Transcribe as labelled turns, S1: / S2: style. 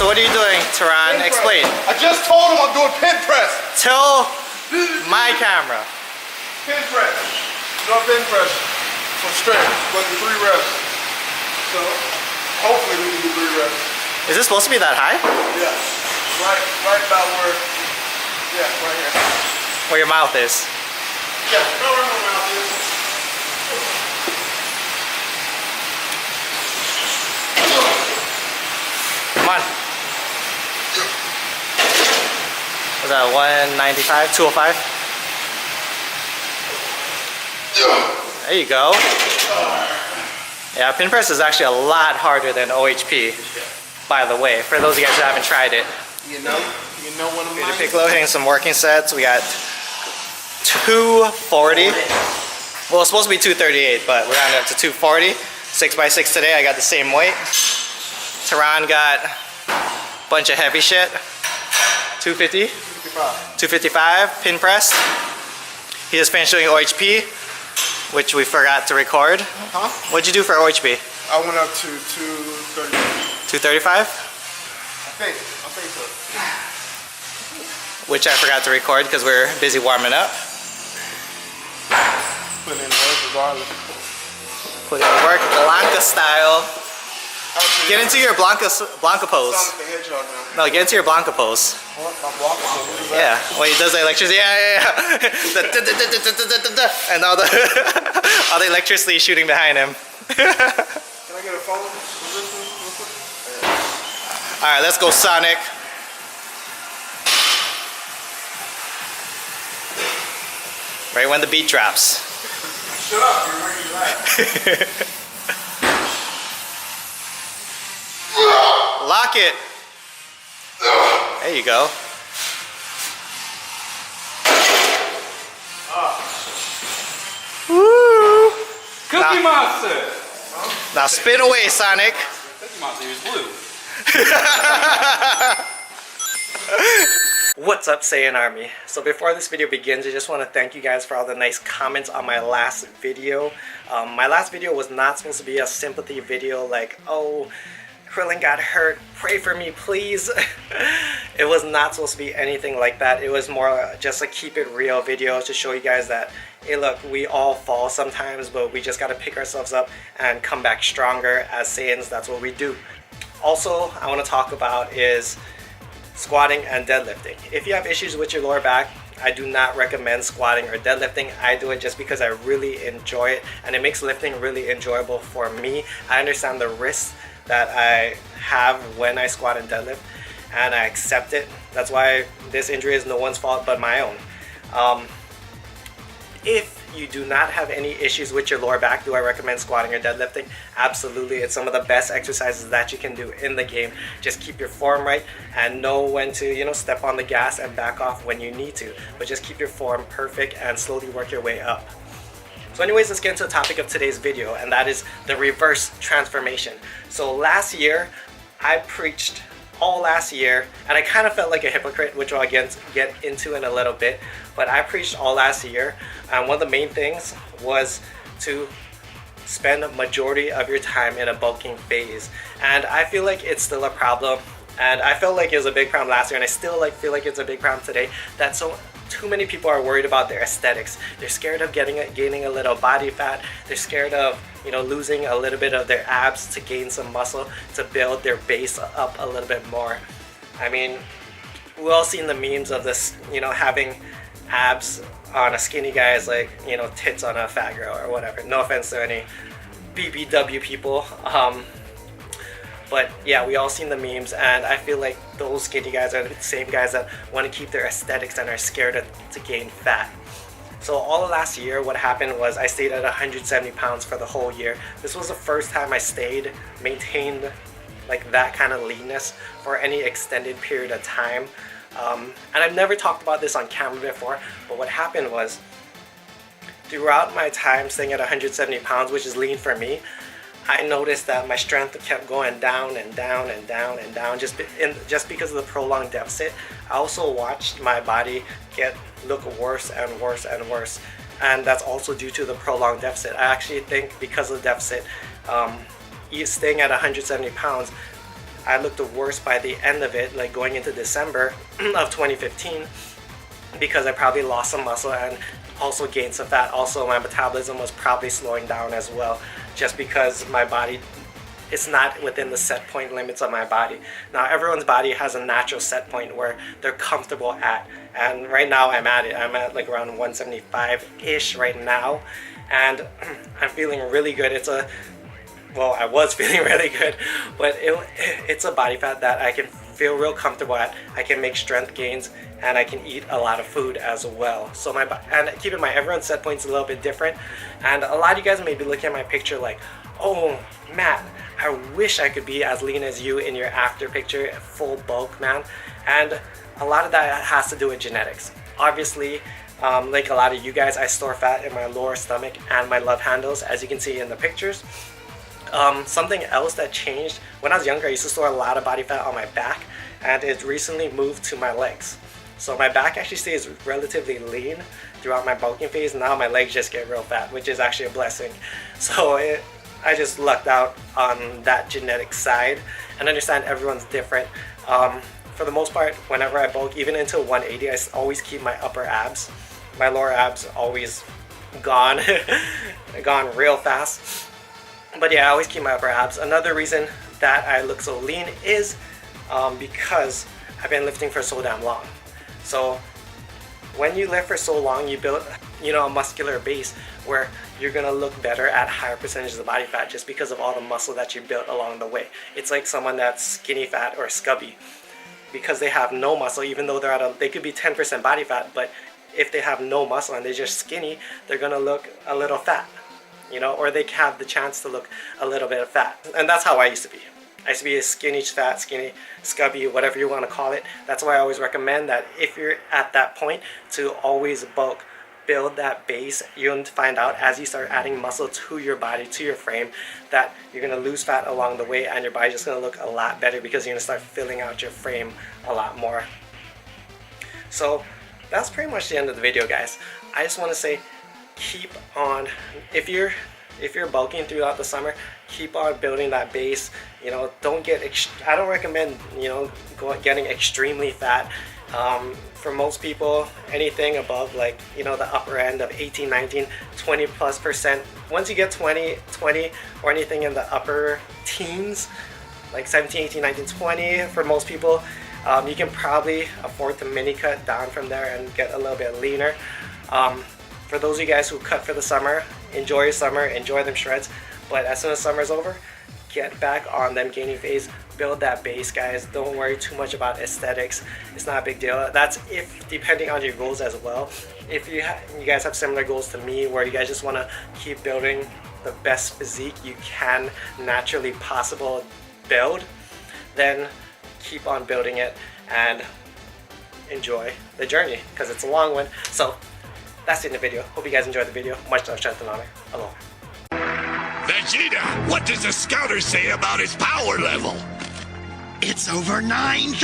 S1: so what are you doing, Tehran? Explain.
S2: I just told him I'm doing pin press.
S1: Tell my camera.
S2: Pin press. No pin press for strength, but the 3 reps. So hopefully we can do 3 reps.
S1: Is this supposed to be that high?
S2: Yeah. Right about where. Yeah, right here.
S1: Where your mouth is.
S2: Yeah, right where my mouth is.
S1: Come on. Was that 195, 205? There you go. Yeah, pin press is actually a lot harder than OHP, by the way, for those of you guys who haven't tried it.
S2: You know what I'm
S1: Pick low, hitting some working sets. We got 240. Well, it's supposed to be 238, but we're rounding up to 240. 6x6 today, I got the same weight. Tehran got a bunch of heavy shit. 250? 255 pin press. He just finished doing OHP, which we forgot to record.
S2: Huh?
S1: What'd you do for OHP?
S2: I went up to 235.
S1: 235?
S2: I think so.
S1: Which I forgot to record because we're busy warming up.
S2: Put in work regardless.
S1: Put in work Blanca style. Get into your Blanca pose.
S2: Sound like the hedgehog now.
S1: No, get into your Blanca pose.
S2: What? My Blanca pose? What is that?
S1: Yeah, when he does the electricity, yeah. And all the all the electricity shooting behind him.
S2: Can I get a phone?
S1: All right, let's go, Sonic. Right when the beat drops.
S2: Shut up, you're working right.
S1: Lock it. There you go. Woo!
S3: Cookie Monster!
S1: Now spin away, Sonic.
S3: Cookie Monster is blue.
S1: What's up, Saiyan Army? So before this video begins, I just want to thank you guys for all the nice comments on my last video. My last video was not supposed to be a sympathy video like, oh, Krillin got hurt, pray for me please. It was not supposed to be anything like that. It was more just a keep it real video to show you guys that, hey look, we all fall sometimes, but we just gotta pick ourselves up and come back stronger. As Saiyans, that's what we do. Also, I want to talk about is squatting and deadlifting. If you have issues with your lower back, I do not recommend squatting or deadlifting. I do it just because I really enjoy it and it makes lifting really enjoyable for me. I understand the risks that I have when I squat and deadlift and I accept it. That's why this injury is no one's fault but my own. If you do not have any issues with your lower back, do I recommend squatting or deadlifting? Absolutely. It's some of the best exercises that you can do in the game. Just keep your form right and know when to, step on the gas and back off when you need to. But just keep your form perfect and slowly work your way up. So anyways, let's get into the topic of today's video, and that is the reverse transformation. So last year, I preached all last year, and I kind of felt like a hypocrite, which I'll get into in a little bit, but I preached all last year, and one of the main things was to spend a majority of your time in a bulking phase. And I feel like it's still a problem, and I felt like it was a big problem last year, and I still feel like it's a big problem today, that too many people are worried about their aesthetics. They're scared of gaining a little body fat. They're scared of losing a little bit of their abs to gain some muscle to build their base up a little bit more. I mean, we all seen the memes of this, having abs on a skinny guy is like, tits on a fat girl or whatever. No offense to any BBW people. But yeah, we all seen the memes, and I feel like those skinny guys are the same guys that want to keep their aesthetics and are scared to gain fat. So all of last year, what happened was I stayed at 170 pounds for the whole year. This was the first time I maintained like that kind of leanness for any extended period of time. And I've never talked about this on camera before, but what happened was throughout my time staying at 170 pounds, which is lean for me, I noticed that my strength kept going down and down and down and down just because of the prolonged deficit. I also watched my body look worse and worse and worse, and that's also due to the prolonged deficit. I actually think because of the deficit, staying at 170 pounds I looked the worst by the end of it, like going into December of 2015, because I probably lost some muscle and also gained some fat. Also, my metabolism was probably slowing down as well, just because my body is not within the set point limits of my body. Now, everyone's body has a natural set point where they're comfortable at, and right now I'm at it. I'm at like around 175-ish right now, and I'm feeling really good. Well, I was feeling really good, but it's a body fat that I can feel real comfortable at. I can make strength gains, and I can eat a lot of food as well. So and keep in mind, everyone's set point's a little bit different, and a lot of you guys may be looking at my picture like, oh, Matt, I wish I could be as lean as you in your after picture, full bulk, man. And a lot of that has to do with genetics. Obviously, like a lot of you guys, I store fat in my lower stomach and my love handles, as you can see in the pictures. Something else that changed, when I was younger, I used to store a lot of body fat on my back, and it recently moved to my legs. So my back actually stays relatively lean throughout my bulking phase. Now my legs just get real fat, which is actually a blessing. So I just lucked out on that genetic side, and understand everyone's different. For the most part, whenever I bulk, even into 180, I always keep my upper abs. My lower abs always gone, gone real fast. But yeah, I always keep my upper abs. Another reason that I look so lean is because I've been lifting for so damn long. So when you lift for so long, you build, a muscular base where you're gonna look better at higher percentages of body fat just because of all the muscle that you built along the way. It's like someone that's skinny fat or scubby, because they have no muscle, even though they could be 10% body fat, but if they have no muscle and they're just skinny, they're gonna look a little fat, or they have the chance to look a little bit of fat. And that's how I used to be. I used to be a skinny fat, skinny scubby, whatever you want to call it. That's why I always recommend that if you're at that point, to always bulk, build that base. You'll find out as you start adding muscle to your body, to your frame, that you're going to lose fat along the way, and your body's just going to look a lot better because you're going to start filling out your frame a lot more. So that's pretty much the end of the video, guys. I just want to say, keep on, if you're bulking throughout the summer, keep on building that base. Don't get I don't recommend getting extremely fat. For most people, anything above the upper end of 18, 19, 20+%. Once you get 20 or anything in the upper teens, like 17, 18, 19, 20, for most people, you can probably afford to mini cut down from there and get a little bit leaner. For those of you guys who cut for the summer, enjoy your summer, enjoy them shreds, but as soon as summer's over, get back on them gaining phase, build that base, guys. Don't worry too much about aesthetics. It's not a big deal. That's if, depending on your goals as well. If you guys have similar goals to me, where you guys just want to keep building the best physique you can naturally possible build, then keep on building it and enjoy the journey, because it's a long one. So that's it in the video. Hope you guys enjoyed the video. Much love, strength, and honor. Aloha.
S4: Vegeta, what does the scouter say about his power level? It's over 9,000!